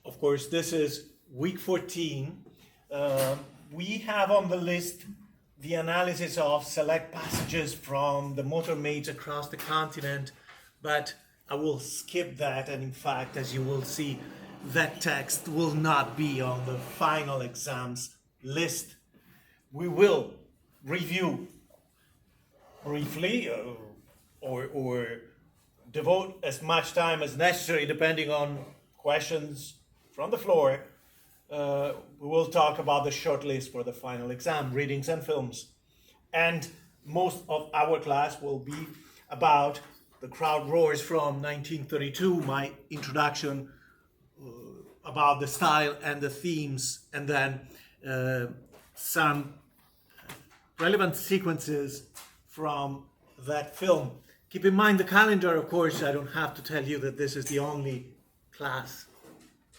of course, this is week 14. We have on the list the analysis of select passages from the motormaids across the continent, but I will skip that, and in fact, as you will see, that text will not be on the final exams list. We will review briefly or devote as much time as necessary depending on questions from the floor. We will talk about the shortlist for the final exam, readings and films. And most of our class will be about The Crowd Roars from 1932, my introduction about the style and the themes, and then some relevant sequences from that film. Keep in mind the calendar, of course. I don't have to tell you that this is the only class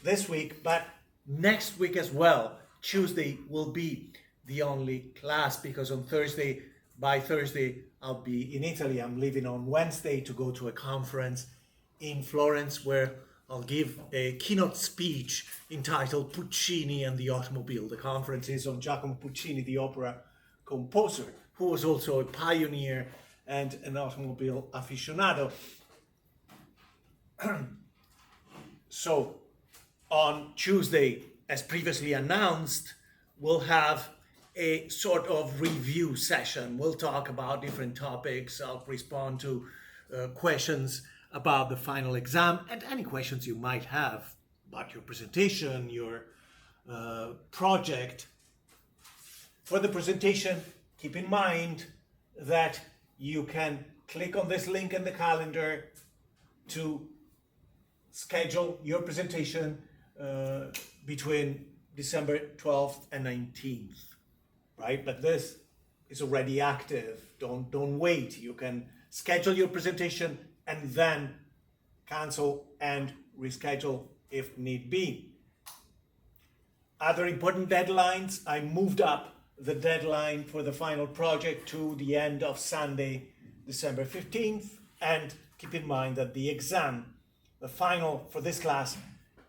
this week, but next week as well, Tuesday will be the only class, because on Thursday, by Thursday, I'll be in Italy. I'm leaving on Wednesday to go to a conference in Florence where I'll give a keynote speech entitled Puccini and the Automobile. The conference is on Giacomo Puccini, the opera composer, who was also a pioneer and an automobile aficionado. So on Tuesday, as previously announced, we'll have a sort of review session. We'll talk about different topics. I'll respond to questions about the final exam and any questions you might have about your presentation, your project. For the presentation, keep in mind that you can click on this link in the calendar to schedule your presentation between December 12th and 19th, right? But this is already active. Don't wait. You can schedule your presentation and then cancel and reschedule if need be. Other important deadlines, I moved up the deadline for the final project to the end of Sunday, December 15th. And keep in mind that the exam, the final for this class,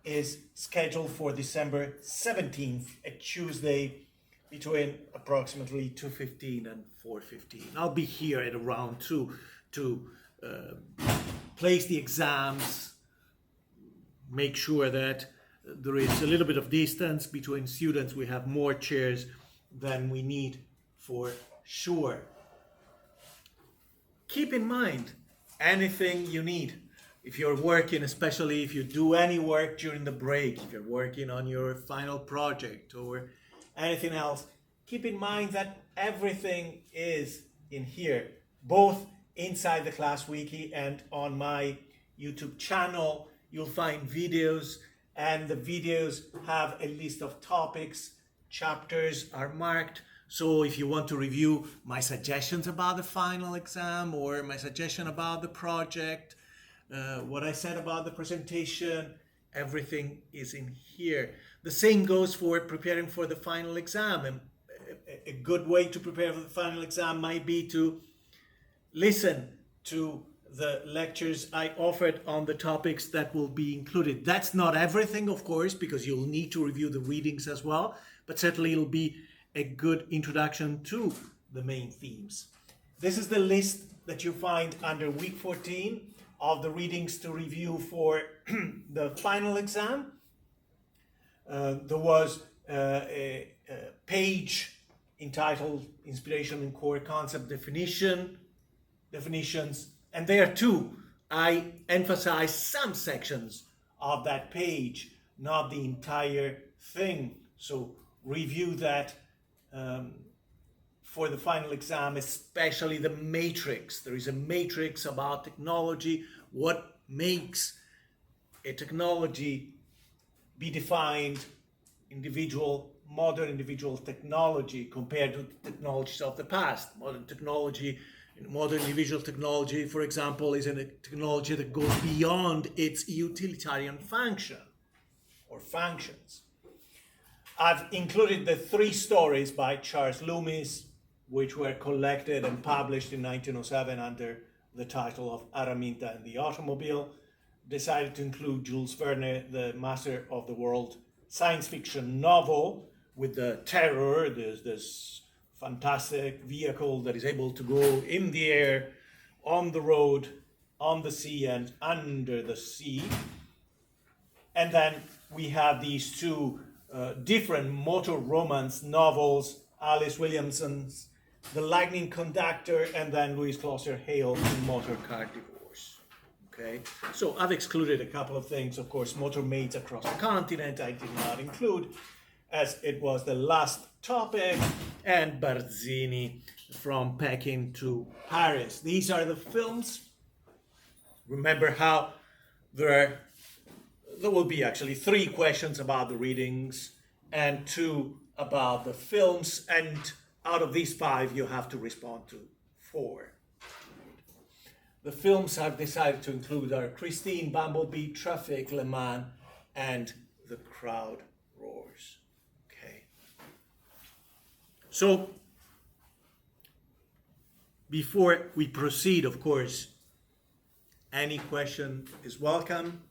is scheduled for December 17th, a Tuesday, between approximately 2:15 and 4:15. I'll be here at around 2 to place the exams, make sure that there is a little bit of distance between students. We have more chairs than we need for sure. Keep in mind anything you need. If you're working, especially if you do any work during the break, if you're working on your final project or anything else, keep in mind that everything is in here, both inside the class wiki and on my YouTube channel. You'll find videos, and the videos have a list of topics. Chapters are marked. So if you want to review my suggestions about the final exam or my suggestion about the project, what I said about the presentation, everything is in here. The same goes for preparing for the final exam. And a good way to prepare for the final exam might be to listen to the lectures I offered on the topics that will be included. That's not everything, of course, because you'll need to review the readings as well, but certainly it'll be a good introduction to the main themes. This is the list that you find under week 14 of the readings to review for the final exam. There was a page entitled Inspiration and Core Concept Definitions, and there too I emphasize some sections of that page, not the entire thing. So review that for the final exam, especially the matrix. There is a matrix about technology, what makes a technology be defined, modern individual technology compared to the technologies of the past. Modern individual technology, for example, is a technology that goes beyond its utilitarian function or functions. I've included the 3 stories by Charles Loomis, which were collected and published in 1907 under the title of Araminta and the Automobile. decided to include Jules Verne, the master of the world science fiction novel, with the Terror, this fantastic vehicle that is able to go in the air, on the road, on the sea, and under the sea. And then we have these two different motor romance novels, Alice Williamson's The Lightning Conductor, and then Louis Closer Hale's Motor Car Divorce. Okay, so I've excluded a couple of things. Of course, Motor Maids Across the Continent I did not include, as it was the last topic, and Barzini From Peking to Paris. These are the films. Remember how there will be actually 3 questions about the readings and 2 about the films, and out of these 5 you have to respond to 4. The films I've decided to include are Christine, Bumblebee, Traffic, Le Mans, and The Crowd Roars. Okay. So, before we proceed, of course, any question is welcome.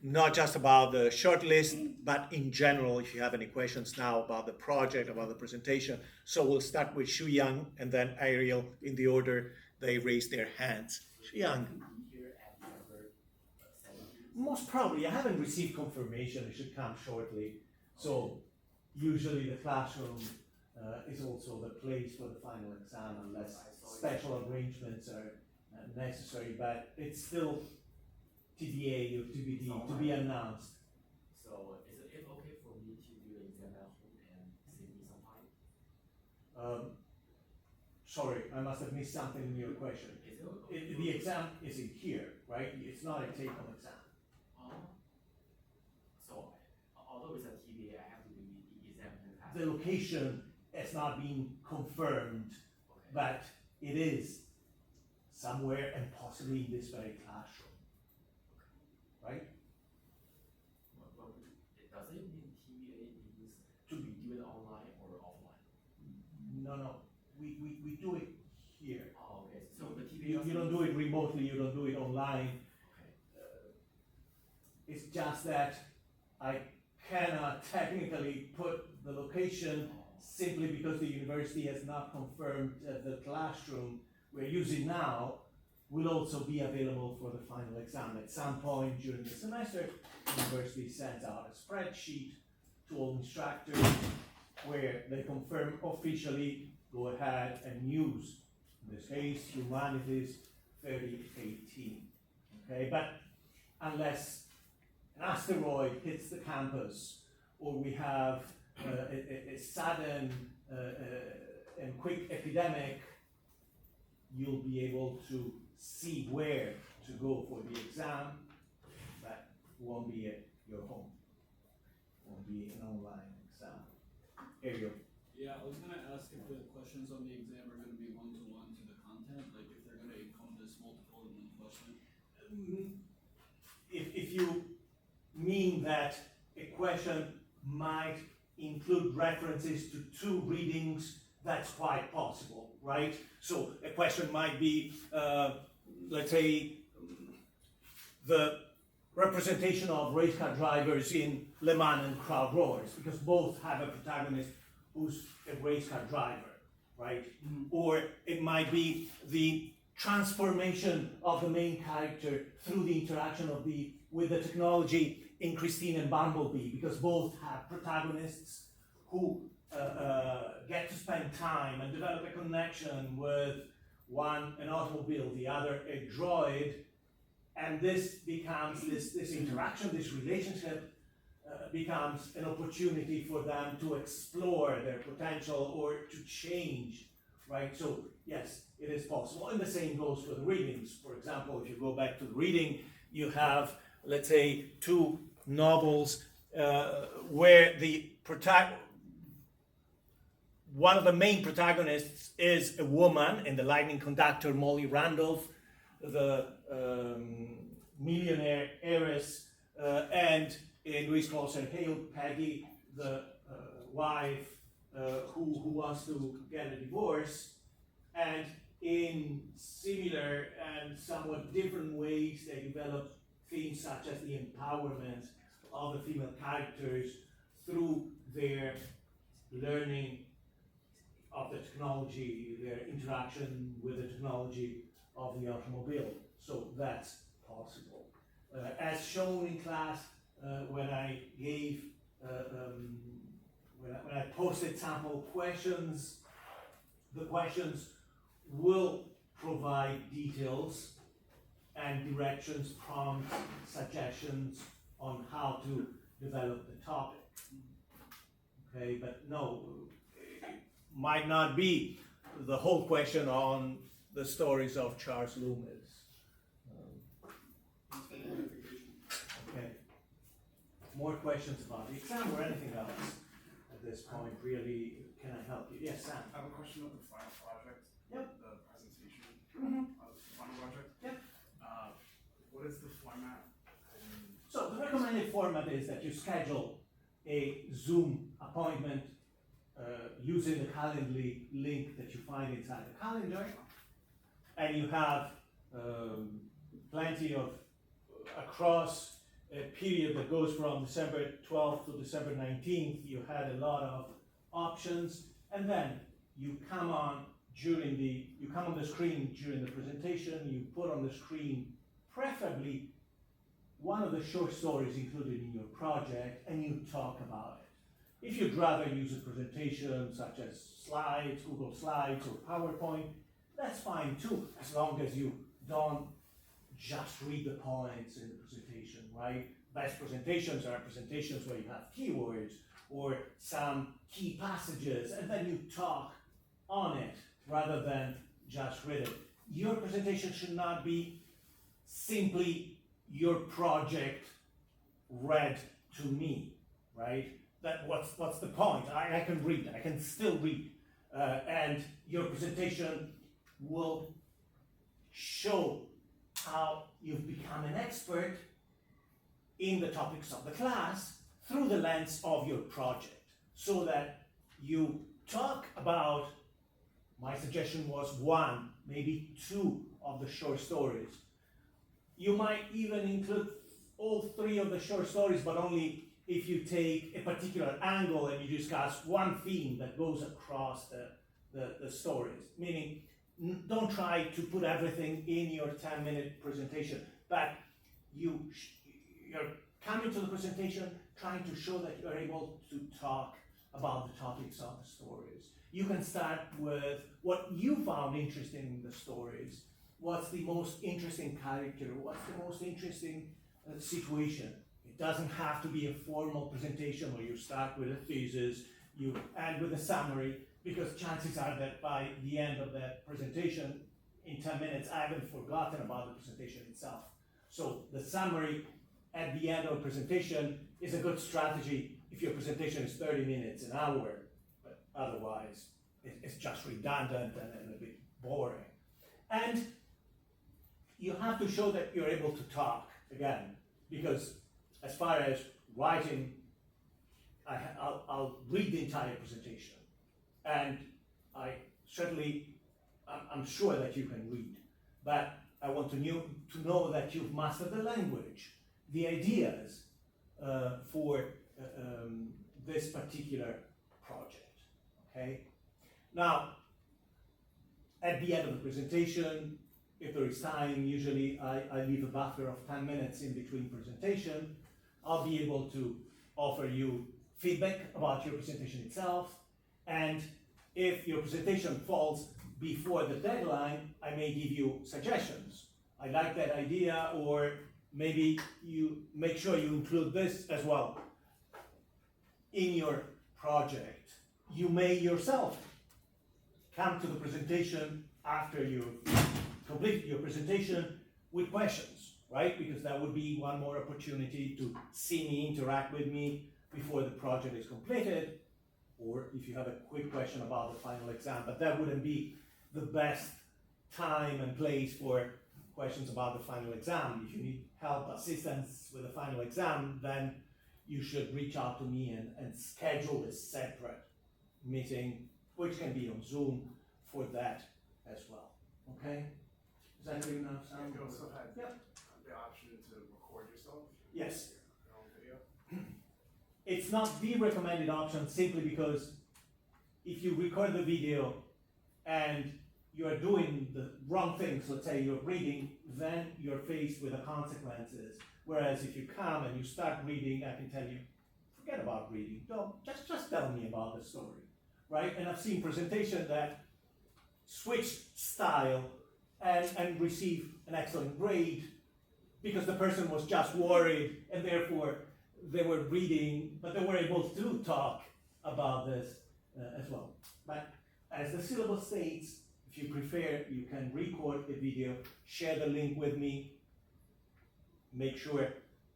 Not just about the short list, but in general, if you have any questions now about the project, about the presentation. So we'll start with Shu Yang and then Ariel in the order they raise their hands. Shu Yang. Most probably. I haven't received confirmation. It should come shortly. So usually the classroom is also the place for the final exam unless special arrangements are necessary, but it's still TBA or TBD, to be announced. So is it okay for me to do the exam at home and save me some time? Sorry, I must have missed something in your question. Is it okay? The exam is in here, right? It's not a take-home exam. So although it's a TBA, I have to do the exam in the past. The location has not been confirmed, Okay. but it is somewhere and possibly in this very classroom, right? Well, does it mean TBA means To we do it online or offline? No, we do it here. Oh, okay. So the TBA You don't do it remotely, you don't do it online. Okay. It's just that I cannot technically put the location simply because the university has not confirmed that the classroom we're using now will also be available for the final exam. At some point during the semester, the university sends out a spreadsheet to all instructors where they confirm officially, go ahead and use, in this case, Humanities 3018. Okay, but unless an asteroid hits the campus, or we have a sudden and quick epidemic, you'll be able to see where to go for the exam, but won't be at your home. Won't be an online exam. Ariel. Yeah, I was gonna ask if the questions on the exam are gonna be one-to-one to the content, like if they're gonna encompass multiple in one question. If you mean that a question might include references to 2 readings, that's quite possible, right? So a question might be, let's say, the representation of race car drivers in Le Mans and Crowd Roars, because both have a protagonist who's a race car driver, right? Or it might be the transformation of the main character through the interaction with the technology in Christine and Bumblebee, because both have protagonists who get to spend time and develop a connection with one an automobile, the other a droid, and this becomes this interaction, this relationship becomes an opportunity for them to explore their potential or to change, right? So yes, it is possible, and the same goes for the readings. For example, if you go back to the reading, you have, let's say, 2 novels where one of the main protagonists is a woman in The Lightning Conductor, Molly Randolph, the millionaire heiress, and in Louis Closer Hale, Peggy, the wife who wants to get a divorce. And in similar and somewhat different ways. They develop themes such as the empowerment of the female characters through their learning of the technology, their interaction with the technology of the automobile. So that's possible. As shown in class, when I gave, when I posted sample questions, the questions will provide details and directions, prompts, suggestions on how to develop the topic. Okay, but no, it might not be the whole question on the stories of Charles Loomis. Okay. More questions about the exam or anything else at this point? Really, can I help you? Yes, Sam. I have a question of the final project. Yep. The presentation Mm-hmm. of the final project. Yep. What is the format? So the recommended format is that you schedule a Zoom appointment using the Calendly link that you find inside the calendar, and you have plenty of across a period that goes from December 12th to December 19th. You had a lot of options, and then you come on the screen during the presentation. You put on the screen preferably one of the short stories included in your project, and you talk about it. If you'd rather use a presentation such as slides, Google Slides or PowerPoint, that's fine too, as long as you don't just read the points in the presentation, right? Best presentations are presentations where you have keywords or some key passages, and then you talk on it rather than just read it. Your presentation should not be simply your project read to me, right? What's the point? I can read, I can still read, and your presentation will show how you've become an expert in the topics of the class through the lens of your project, so that you talk about, my suggestion was one, maybe two of the short stories. You might even include all three of the short stories, but only if you take a particular angle and you discuss one theme that goes across the stories. Meaning, don't try to put everything in your 10-minute presentation, but you're coming to the presentation trying to show that you're able to talk about the topics of the stories. You can start with what you found interesting in the stories. What's the most interesting character? What's the most interesting situation? It doesn't have to be a formal presentation where you start with a thesis, you end with a summary, because chances are that by the end of the presentation, in 10 minutes, I haven't forgotten about the presentation itself. So the summary at the end of the presentation is a good strategy if your presentation is 30 minutes, an hour, but otherwise it's just redundant and a bit boring. And you have to show that you're able to talk again, because as far as writing, I'll read the entire presentation, and I'm sure that you can read, but I want to know that you've mastered the language, the ideas for this particular project, okay? Now, at the end of the presentation, if there is time, usually I leave a buffer of 10 minutes in between presentation. I'll be able to offer you feedback about your presentation itself, and if your presentation falls before the deadline, I may give you suggestions. I like that idea, or maybe you make sure you include this as well in your project. You may yourself come to the presentation after you complete your presentation with questions, right? Because that would be one more opportunity to see me, interact with me before the project is completed, or if you have a quick question about the final exam, but that wouldn't be the best time and place for questions about the final exam. If you need help, assistance with the final exam, then you should reach out to me and schedule a separate meeting, which can be on Zoom, for that as well. Okay? Is that good enough? Sound? You also had Yep. the option to record yourself. Yes. Your own video. It's not the recommended option simply because if you record the video and you are doing the wrong things, let's say you're reading, then you're faced with the consequences. Whereas if you come and you start reading, I can tell you, forget about reading. Don't just tell me about the story, right? And I've seen presentations that switch style and receive an excellent grade because the person was just worried and therefore they were reading, but they were able to talk about this as well. But as the syllabus states, if you prefer, you can record the video, share the link with me, make sure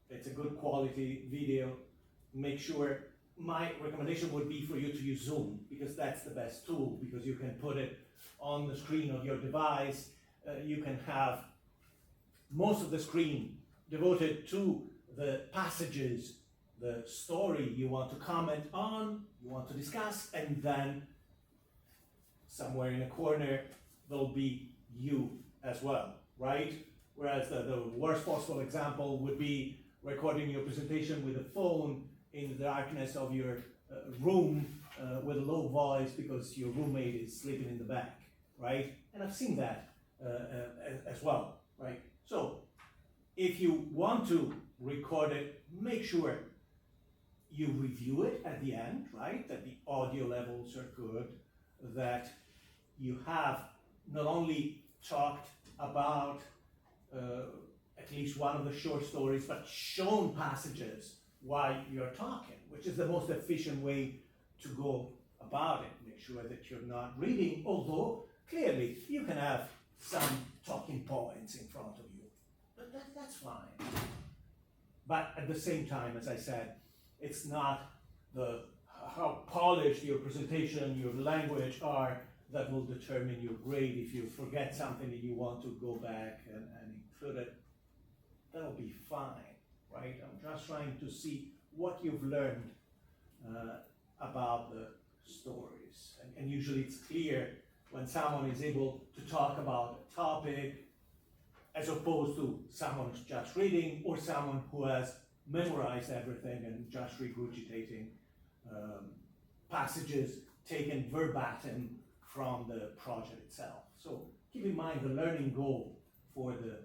it's a good quality video, make sure my recommendation would be for you to use Zoom because that's the best tool because you can put it on the screen of your device. You can have most of the screen devoted to the passages, the story you want to comment on, you want to discuss, and then somewhere in a corner there'll be you as well, right? Whereas the worst possible example would be recording your presentation with a phone in the darkness of your room with a low voice because your roommate is sleeping in the back, right? And I've seen that as well, right? So if you want to record it, make sure you review it at the end, right? That the audio levels are good, that you have not only talked about at least one of the short stories, but shown passages while you're talking, which is the most efficient way to go about it. Make sure that you're not reading, although clearly you can have some talking points in front of you, but that's fine. But at the same time, as I said, it's not how polished your presentation, your language are that will determine your grade. If you forget something and you want to go back and include it, that'll be fine, right? I'm just trying to see what you've learned about the stories. And usually it's clear when someone is able to talk about a topic as opposed to someone who's just reading or someone who has memorized everything and just regurgitating passages taken verbatim from the project itself. So keep in mind the learning goal for the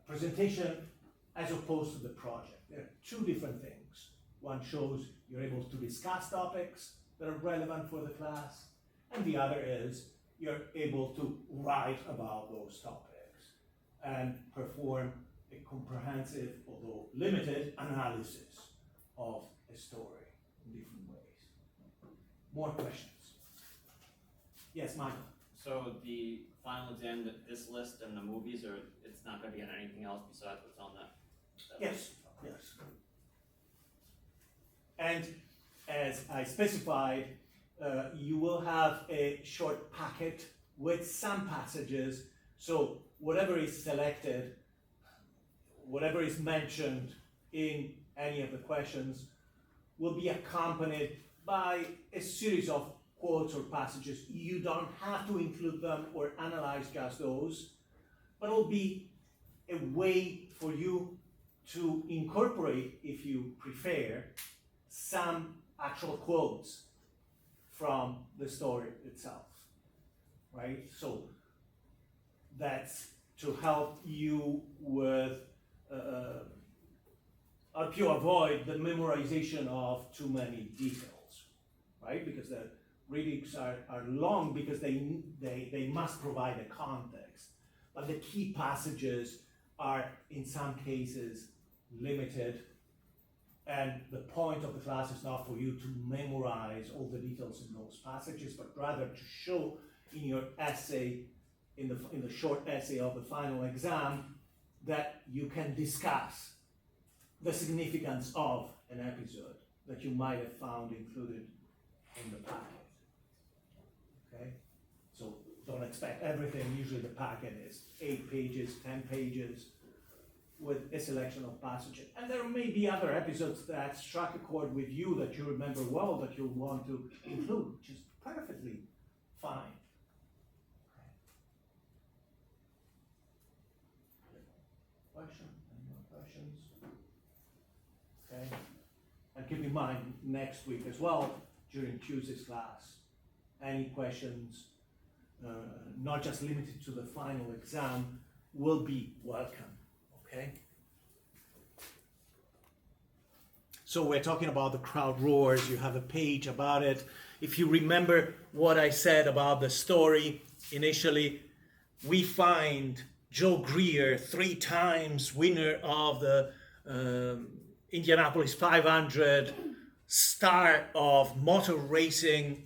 presentation as opposed to the project. There are two different things. One shows you're able to discuss topics that are relevant for the class, and the other is you're able to write about those topics and perform a comprehensive, although limited, analysis of a story in different ways. More questions? Yes, Michael. So the final exam, this list and the movies, or it's not going to be on anything else besides what's on that? Yes, yes. And as I specified, you will have a short packet with some passages. So whatever is selected, whatever is mentioned in any of the questions will be accompanied by a series of quotes or passages. You don't have to include them or analyze just those, but it'll be a way for you to incorporate, if you prefer, some actual quotes from the story itself, right? So that's to help you with, help you avoid the memorization of too many details, right? Because the readings are long because they must provide a context, but the key passages are in some cases limited, and the point of the class is not for you to memorize all the details in those passages, but rather to show in your essay, in the short essay of the final exam, that you can discuss the significance of an episode that you might have found included in the packet. Okay? So don't expect everything. Usually the packet is 8 pages, 10 pages, with a selection of passages. And there may be other episodes that struck a chord with you that you remember well that you'll want to include, which is perfectly fine. keep in mind next week as well, during Tuesday's class, any questions, not just limited to the final exam, will be welcome, okay? So we're talking about the crowd roars. You have a page about it. If you remember what I said about the story initially, we find Joe Greer, 3 times winner of the Indianapolis 500, star of motor racing,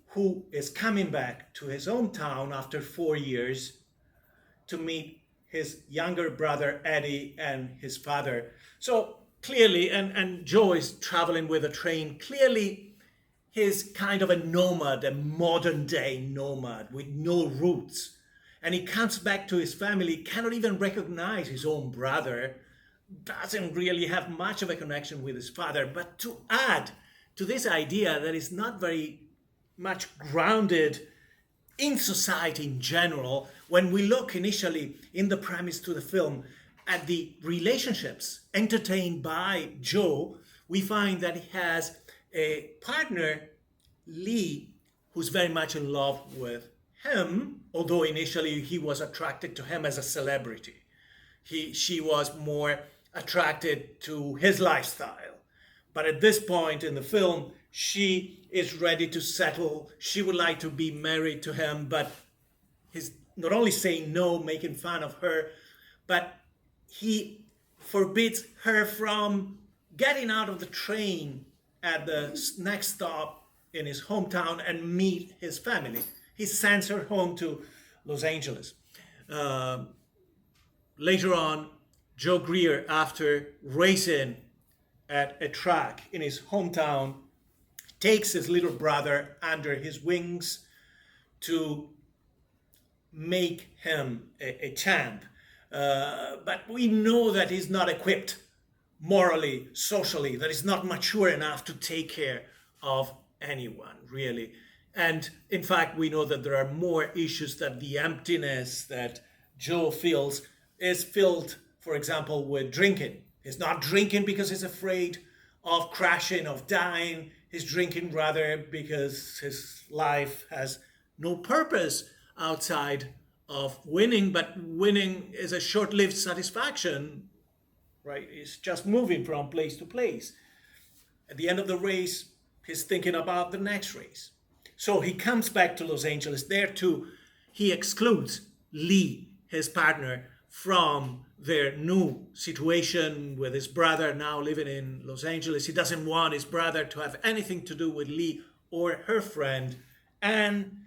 who is coming back to his hometown after 4 years to meet his younger brother Eddie and his father. So clearly, and Joe is traveling with a train, clearly he's kind of a nomad, a modern day nomad with no roots. And he comes back to his family, cannot even recognize his own brother, doesn't really have much of a connection with his father. But to add to this idea that is not very much grounded in society in general, when we look initially in the premise to the film at the relationships entertained by Joe, we find that he has a partner, Lee, who's very much in love with him, although initially he was attracted to him as a celebrity. She was more attracted to his lifestyle. But at this point in the film, she is ready to settle. She would like to be married to him, but he's not only saying no, making fun of her, but he forbids her from getting out of the train at the next stop in his hometown and meet his family. He sends her home to Los Angeles. Later on, Joe Greer, after racing at a track in his hometown, takes his little brother under his wings to make him a champ. But we know that he's not equipped morally, socially, that he's not mature enough to take care of anyone, really. And in fact, we know that there are more issues, that the emptiness that Joe feels is filled, for example, with drinking. He's not drinking because he's afraid of crashing, of dying. He's drinking rather because his life has no purpose outside of winning, but winning is a short-lived satisfaction, right? It's just moving from place to place. At the end of the race, he's thinking about the next race. So he comes back to Los Angeles. There too, he excludes Lee, his partner, from their new situation with his brother now living in Los Angeles. He doesn't want his brother to have anything to do with Lee or her friend. And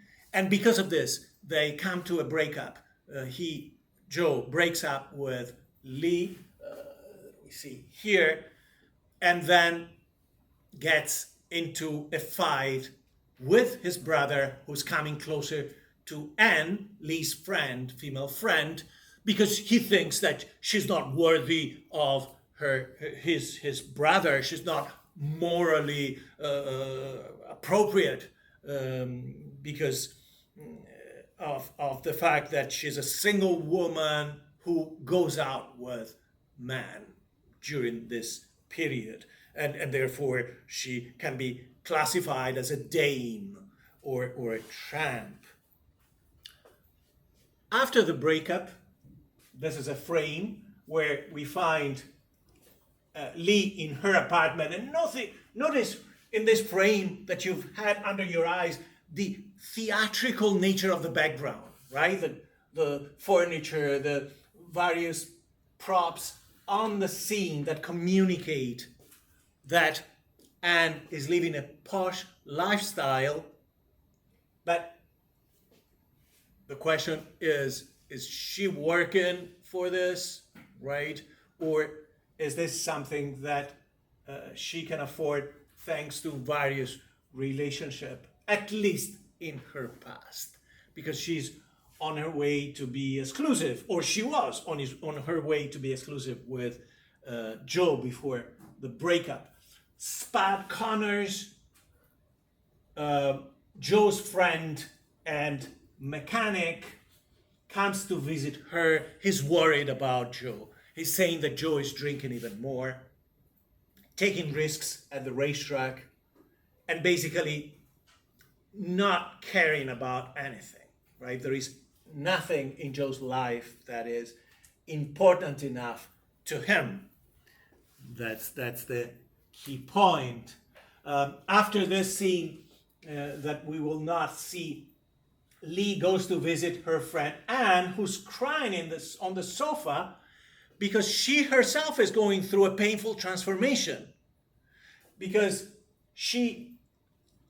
because of this, they come to a breakup. Joe breaks up with Lee, we see here, and then gets into a fight with his brother, who's coming closer to Anne, Lee's friend, female friend, because he thinks that she's not worthy of his brother. She's not morally appropriate because of the fact that she's a single woman who goes out with men during this period, and therefore she can be classified as a dame or a tramp. After the breakup, this is a frame where we find Lee in her apartment, and notice in this frame that you've had under your eyes the theatrical nature of the background, right? The furniture, the various props on the scene that communicate that Anne is living a posh lifestyle. But the question is she working for this, right? Or is this something that she can afford thanks to various relationships, at least in her past? Because she's on her way to be exclusive, or she was on her way to be exclusive with Joe before the breakup. Spad Connors, Joe's friend and mechanic, comes to visit her. He's worried about Joe. He's saying that Joe is drinking even more. taking risks at the racetrack, and basically not caring about anything, right? There is nothing in Joe's life that is important enough to him. That's the key point. After this scene that we will not see, Lee goes to visit her friend Anne, who's crying on the sofa because she herself is going through a painful transformation, because she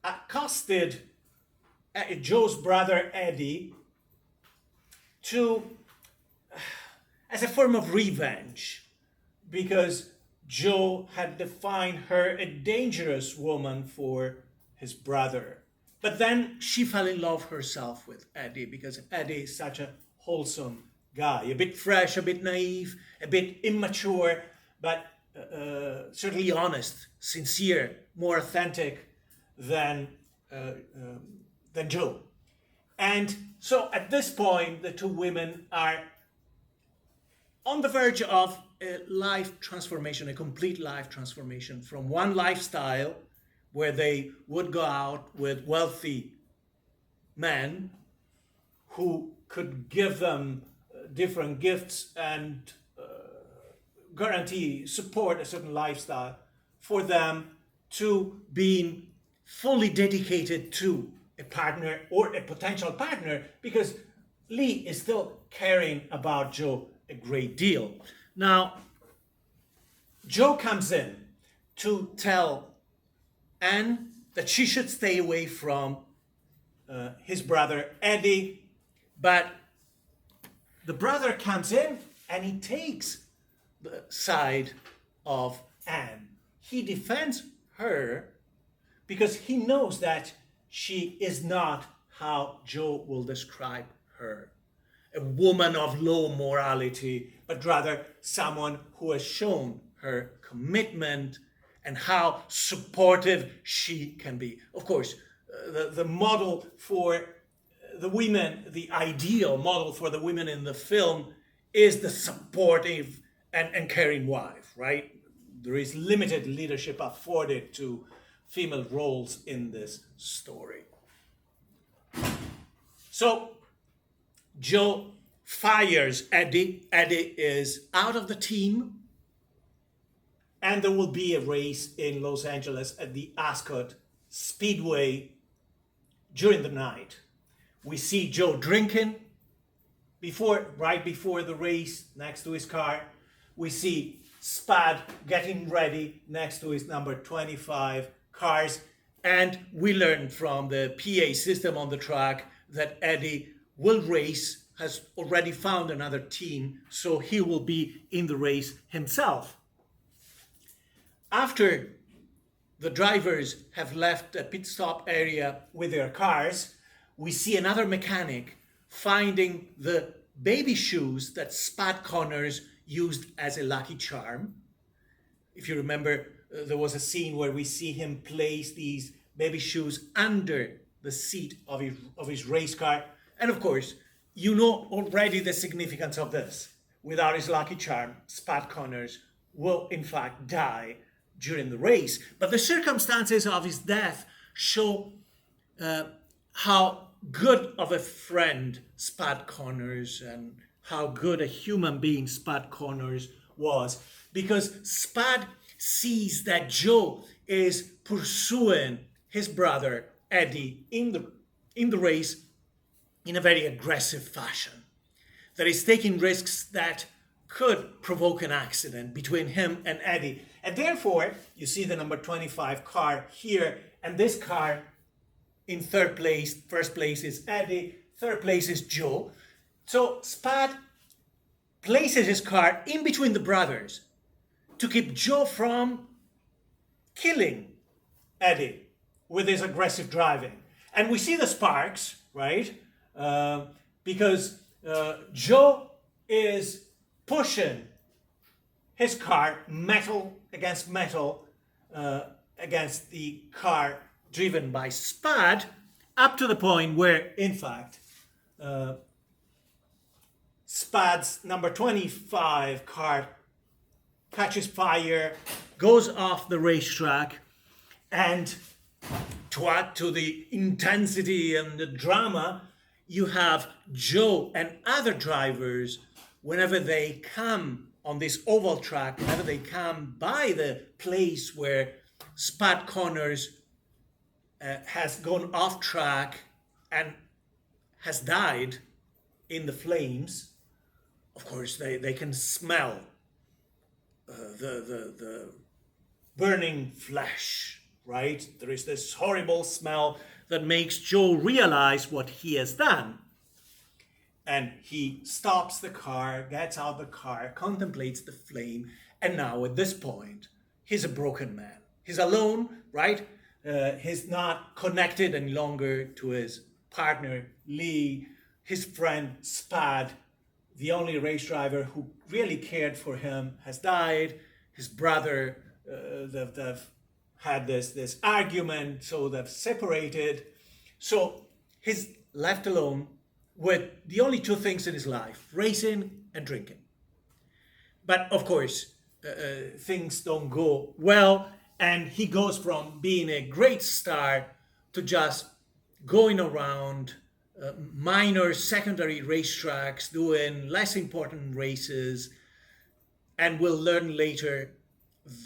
accosted Joe's brother Eddie as a form of revenge, because Joe had defined her a dangerous woman for his brother. But then she fell in love herself with Eddie, because Eddie is such a wholesome guy, a bit fresh, a bit naive, a bit immature, but certainly honest, sincere, more authentic than Joe. And so at this point, the two women are on the verge of a life transformation, a complete life transformation, from one lifestyle where they would go out with wealthy men who could give them different gifts and guarantee, support a certain lifestyle, for them to being fully dedicated to a partner or a potential partner, because Lee is still caring about Joe a great deal. Now, Joe comes in to tell Anne that she should stay away from his brother Eddie, but the brother comes in and he takes the side of Anne. He defends her because he knows that she is not how Joe will describe her, a woman of low morality, but rather someone who has shown her commitment and how supportive she can be. Of course, the model for the women, the ideal model for the women in the film, is the supportive and caring wife, right? There is limited leadership afforded to female roles in this story. So Joe fires Eddie. Eddie is out of the team, and there will be a race in Los Angeles at the Ascot Speedway during the night. We see Joe drinking right before the race next to his car. We see Spad getting ready next to his number 25 cars. And we learn from the PA system on the track that Eddie will race, has already found another team, so he will be in the race himself. After the drivers have left the pit stop area with their cars, we see another mechanic finding the baby shoes that Spad Connors used as a lucky charm. If you remember, there was a scene where we see him place these baby shoes under the seat of his race car. And of course, you know already the significance of this. Without his lucky charm, Spad Connors will in fact die during the race. But the circumstances of his death show how good of a friend Spad Connors and how good a human being Spad Connors was. Because Spad sees that Joe is pursuing his brother Eddie in the race in a very aggressive fashion, that is taking risks that could provoke an accident between him and Eddie. And therefore, you see the number 25 car here, and this car in third place. First place is Eddie, third place is Joe. So Spad places his car in between the brothers to keep Joe from killing Eddie with his aggressive driving. And we see the sparks, right? Because Joe is pushing his car metal against metal against the car driven by Spad, up to the point where, in fact, Spad's number 25 car catches fire, goes off the racetrack, and to add to the intensity and the drama, you have Joe and other drivers, whenever they come on this oval track, whenever they come by the place where Spud Connors has gone off track and has died in the flames, of course they can smell the burning flesh, right? There is this horrible smell that makes Joe realize what he has done. And he stops the car, gets out the car, contemplates the flame, and now at this point, he's a broken man. He's alone, right? He's not connected any longer to his partner, Lee, his friend, Spud, the only race driver who really cared for him, has died. His brother, they've had this argument, so they've separated. So he's left alone with the only two things in his life, racing and drinking. But of course, things don't go well, and he goes from being a great star to just going around minor secondary racetracks, doing less important races, and we'll learn later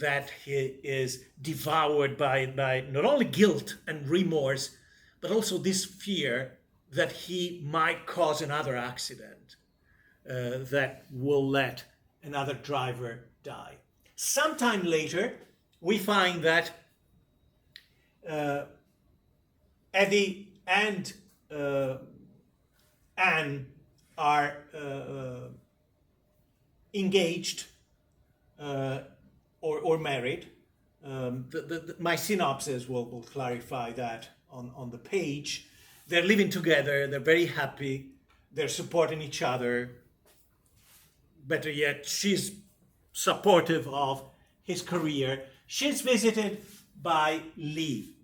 that he is devoured by not only guilt and remorse, but also this fear that he might cause another accident that will let another driver die. Sometime later, we find that Eddie and Anne are engaged or married. My synopsis will clarify that on the page. They're living together, they're very happy, they're supporting each other. Better yet, she's supportive of his career. She's visited by Lee.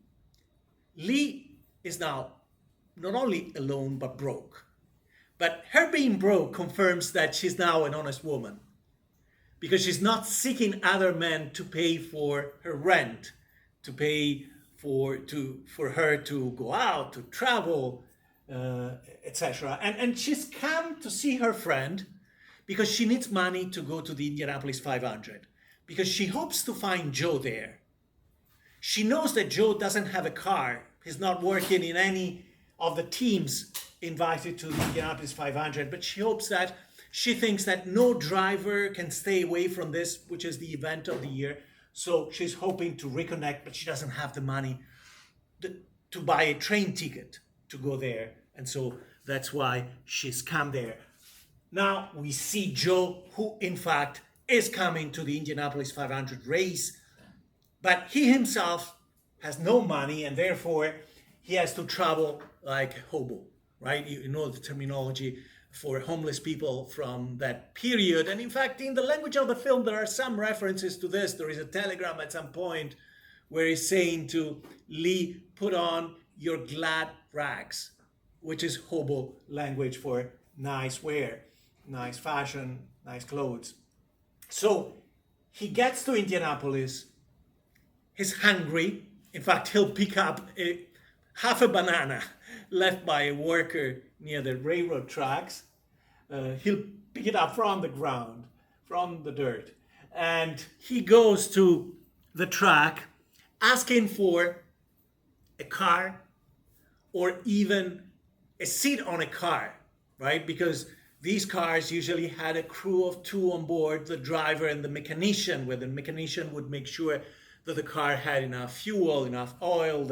Lee is now not only alone but broke. But her being broke confirms that she's now an honest woman, because she's not seeking other men to pay for her rent, to pay for her to go out, to travel, etc. And she's come to see her friend because she needs money to go to the Indianapolis 500, because she hopes to find Joe there. She knows that Joe doesn't have a car. He's not working in any of the teams invited to the Indianapolis 500, but she thinks that no driver can stay away from this, which is the event of the year. So she's hoping to reconnect, but she doesn't have the money to buy a train ticket to go there. And so that's why she's come there. Now we see Joe, who in fact is coming to the Indianapolis 500 race, but he himself has no money, and therefore he has to travel like a hobo, right? You know the terminology for homeless people from that period. And in fact, in the language of the film, there are some references to this. There is a telegram at some point where he's saying to Lee, put on your glad rags, which is hobo language for nice wear, nice fashion, nice clothes. So he gets to Indianapolis. He's hungry. In fact, he'll pick up half a banana left by a worker near the railroad tracks. He'll pick it up from the ground, from the dirt. And he goes to the track asking for a car or even a seat on a car, right? Because these cars usually had a crew of two on board, the driver and the mechanician, where the mechanician would make sure that the car had enough fuel, enough oil.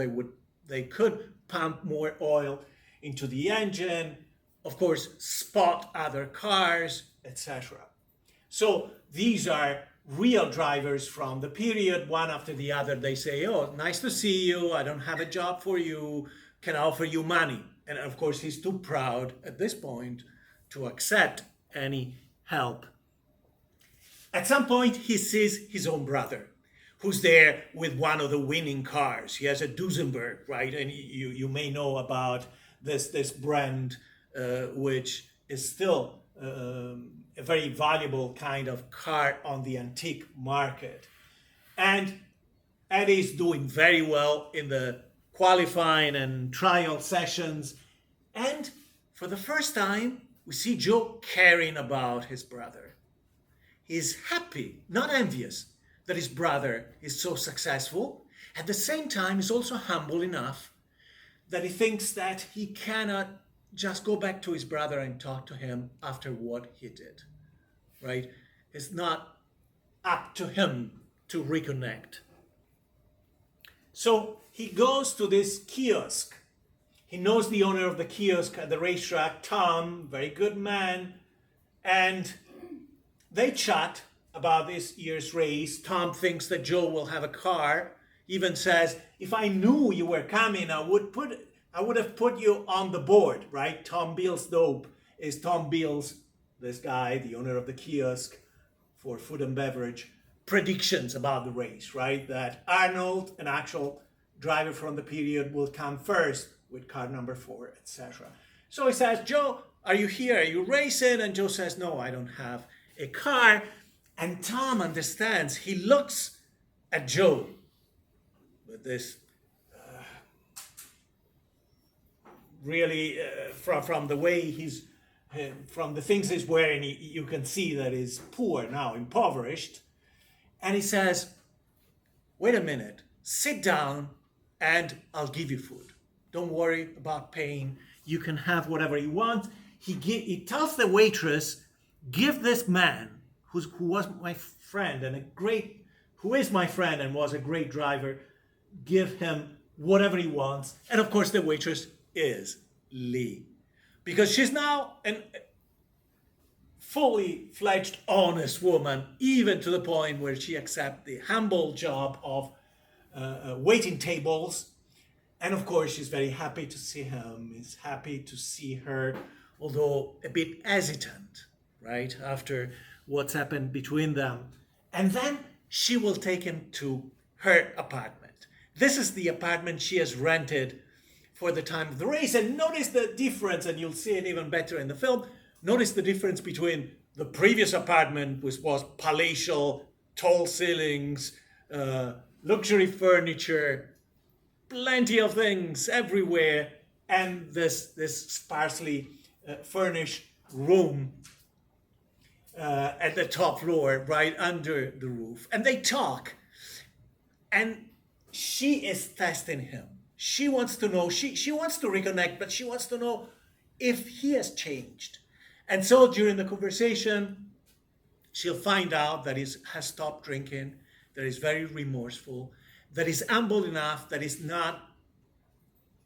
They could pump more oil into the engine, of course, spot other cars, etc. So these are real drivers from the period. One after the other, they say, oh, nice to see you. I don't have a job for you. Can I offer you money? And of course, he's too proud at this point to accept any help. At some point, he sees his own brother, who's there with one of the winning cars. He has a Duesenberg, right? And you may know about this brand, which is still a very valuable kind of car on the antique market. And Eddie's doing very well in the qualifying and trial sessions. And for the first time, we see Joe caring about his brother. He's happy, not envious, that his brother is so successful. At the same time, he's also humble enough that he thinks that he cannot just go back to his brother and talk to him after what he did, right? It's not up to him to reconnect. So he goes to this kiosk. He knows the owner of the kiosk at the racetrack, Tom, very good man, and they chat about this year's race. Tom thinks that Joe will have a car, even says, if I knew you were coming, I would have put you on the board, right? Tom Beals Dope is Tom Beals, this guy, the owner of the kiosk for food and beverage, predictions about the race, right? That Arnold, an actual driver from the period, will come first with car number 4, etc. So he says, Joe, are you here? Are you racing? And Joe says, no, I don't have a car. And Tom understands. He looks at Joe with this really from the way he's from the things he's wearing, you can see that he's poor now, impoverished. And he says, wait a minute, sit down and I'll give you food. Don't worry about paying. You can have whatever you want. He tells the waitress, give this man, who was my friend and who is my friend and was a great driver, give him whatever he wants. And of course the waitress is Lee. Because she's now a fully fledged, honest woman, even to the point where she accepts the humble job of waiting tables. And of course, she's very happy to see him. He's happy to see her, although a bit hesitant, right? After what's happened between them. And then she will take him to her apartment. This is the apartment she has rented for the time of the race. And notice the difference, and you'll see it even better in the film. Notice the difference between the previous apartment, which was palatial, tall ceilings, luxury furniture, plenty of things everywhere, and this sparsely furnished room at the top floor, right under the roof. And they talk, and she is testing him. She wants to know, she wants to reconnect, but she wants to know if he has changed. And so during the conversation, she'll find out that he has stopped drinking, that he's very remorseful, that he's humble enough, that he's not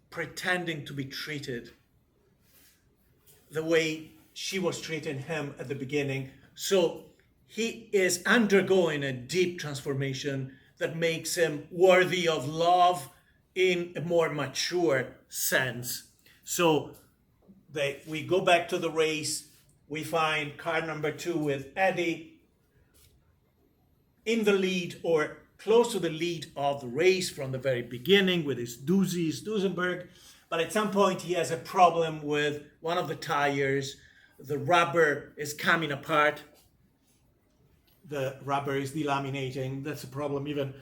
pretending to be treated the way she was treating him at the beginning. So he is undergoing a deep transformation that makes him worthy of love in a more mature sense. So we go back to the race. We find car number 2 with Eddie in the lead, or close to the lead of the race from the very beginning with his Duesenberg. But at some point he has a problem with one of the tires. The rubber is coming apart. The rubber is delaminating. That's a problem even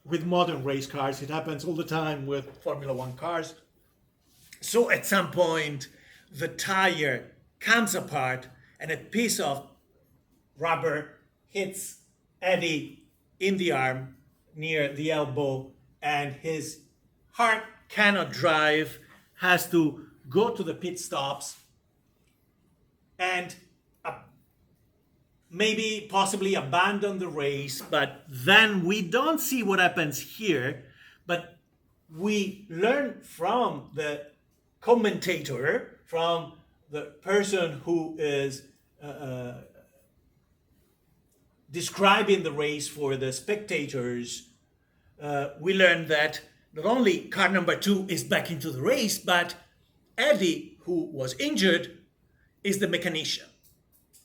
with modern race cars. It happens all the time with Formula One cars. So at some point, the tire comes apart and a piece of rubber hits Eddie in the arm near the elbow, and his heart cannot drive, has to go to the pit stops and maybe possibly abandon the race. But then we don't see what happens here, but we learn from the commentator, from the person who is describing the race for the spectators, we learn that not only car number 2 is back into the race, but Eddie, who was injured, is the mechanician.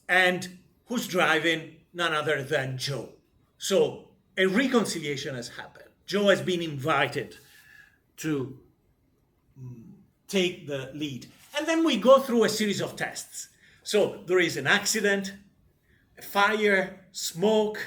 And who's driving? None other than Joe. So a reconciliation has happened. Joe has been invited to take the lead. And then we go through a series of tests. So there is an accident, a fire, smoke.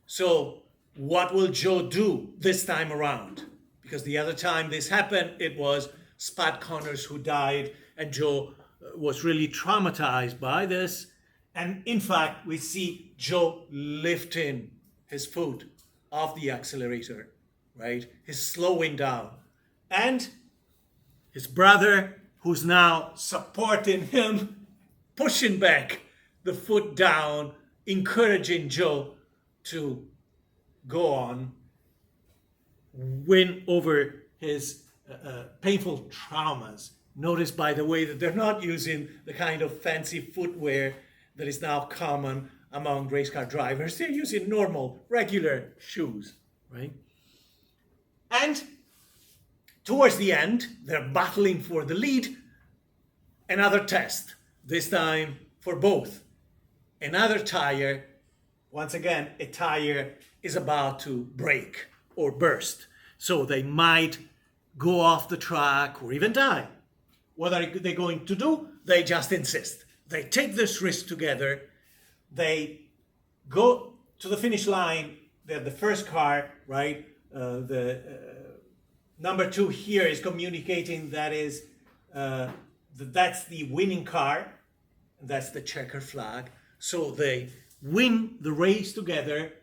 So what will Joe do this time around? Because the other time this happened, it was Spud Connors who died, and Joe was really traumatized by this. And in fact, we see Joe lifting his foot off the accelerator, right? He's slowing down. And his brother, who's now supporting him, pushing back the foot down, encouraging Joe to go on, win over his painful traumas. Notice, by the way, that they're not using the kind of fancy footwear that is now common among race car drivers. They're using normal, regular shoes, right? And towards the end, they're battling for the lead. Another test, this time for both. Another tire, once again, a tire is about to break or burst. So they might go off the track or even die. What are they going to do? They just insist. They take this risk together. They go to the finish line. They're the first car, right? The number 2 here is communicating that's the winning car. That's the checker flag. So they win the race together,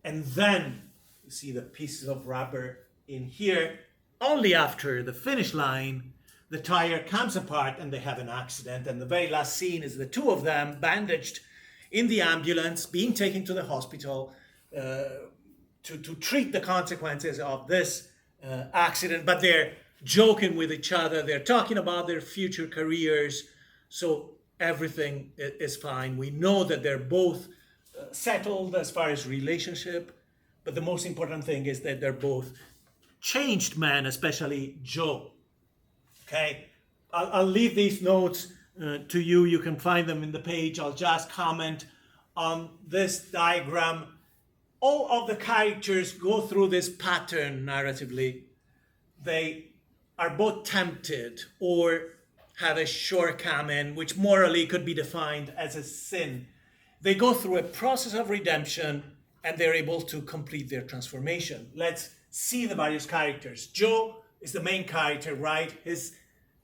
and then you see the pieces of rubber in here. Only after the finish line, the tire comes apart and they have an accident. And the very last scene is the two of them bandaged in the ambulance, being taken to the hospital to treat the consequences of this accident. But they're joking with each other. They're talking about their future careers. So everything is fine. We know that they're both settled as far as relationship. But the most important thing is that they're both changed men, especially Joe. Okay, I'll leave these notes to you. You can find them in the page. I'll just comment on this diagram. All of the characters go through this pattern narratively. They are both tempted or have a shortcoming, which morally could be defined as a sin. They go through a process of redemption and they're able to complete their transformation. Let's see the various characters. Joe is the main character, right? His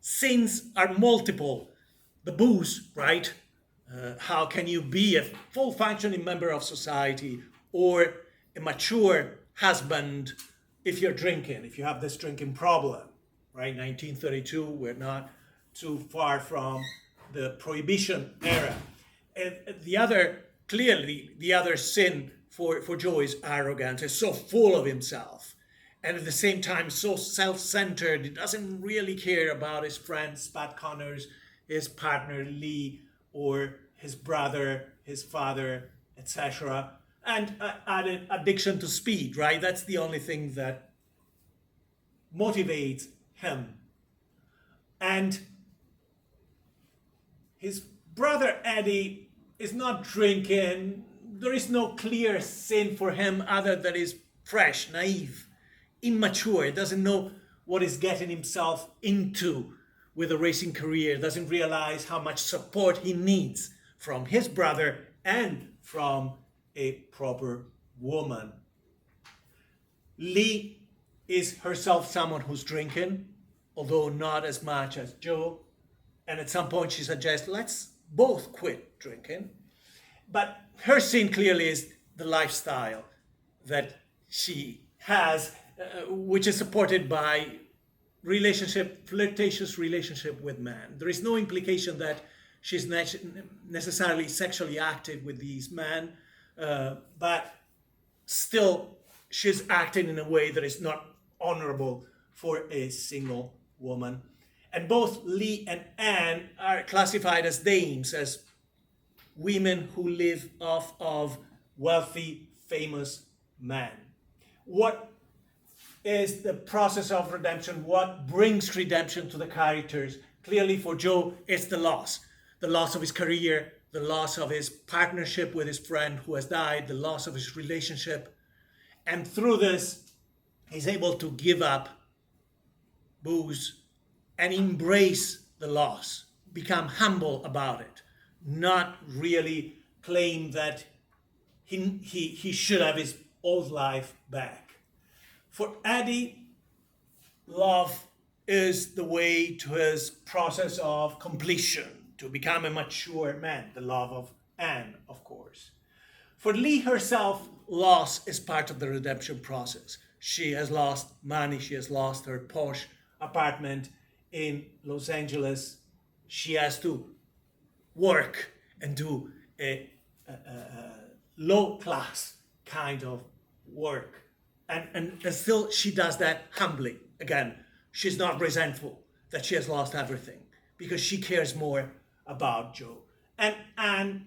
sins are multiple. The booze, right? How can you be a full functioning member of society or a mature husband if you're drinking, if you have this drinking problem, right? 1932, we're not too far from the Prohibition era. And the other sin for Joe is arrogance. He's so full of himself. And at the same time, so self-centered. He doesn't really care about his friends, Spud Connors, his partner, Lee, or his brother, his father, etc. And added addiction to speed, right? That's the only thing that motivates him. And his brother, Eddie, is not drinking. There is no clear sin for him other than he's fresh, naive, immature. He doesn't know what he's getting himself into with a racing career. Doesn't realize how much support he needs from his brother and from a proper woman. Lee is herself someone who's drinking, although not as much as Joe. And at some point she suggests, let's both quit drinking. But her sin clearly is the lifestyle that she has, which is supported by flirtatious relationship with men. There is no implication that she's necessarily sexually active with these men, but still she's acting in a way that is not honorable for a single woman. And both Lee and Anne are classified as dames, as women who live off of wealthy, famous men. What is the process of redemption? What brings redemption to the characters? Clearly for Joe, it's the loss of his career, the loss of his partnership with his friend who has died, the loss of his relationship. And through this, he's able to give up booze and embrace the loss, become humble about it, not really claim that he should have his old life back. For Eddie, love is the way to his process of completion, to become a mature man, the love of Anne, of course. For Lee herself, loss is part of the redemption process. She has lost money, she has lost her posh apartment in Los Angeles. She has to work and do a low class kind of work. And still she does that humbly. Again, she's not resentful that she has lost everything because she cares more about Joe. And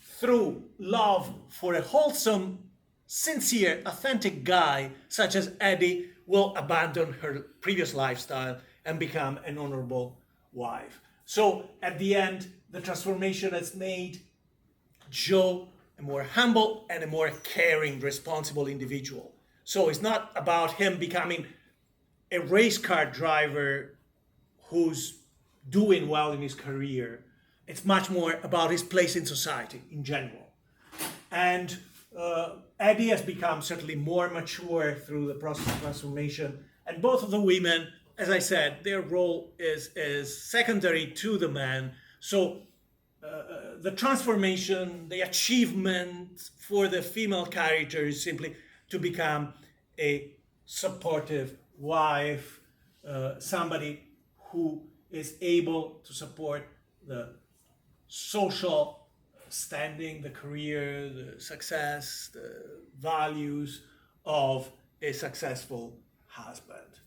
through love for a wholesome, sincere, authentic guy such as Eddie, will abandon her previous lifestyle and become an honorable wife. So at the end, the transformation has made Joe a more humble and a more caring, responsible individual. So it's not about him becoming a race car driver who's doing well in his career. It's much more about his place in society in general. And Eddie has become certainly more mature through the process of transformation. And both of the women, as I said, their role is secondary to the man. So the transformation, the achievement for the female character is simply to become a supportive wife, somebody who is able to support the social standing, the career, the success, the values of a successful husband.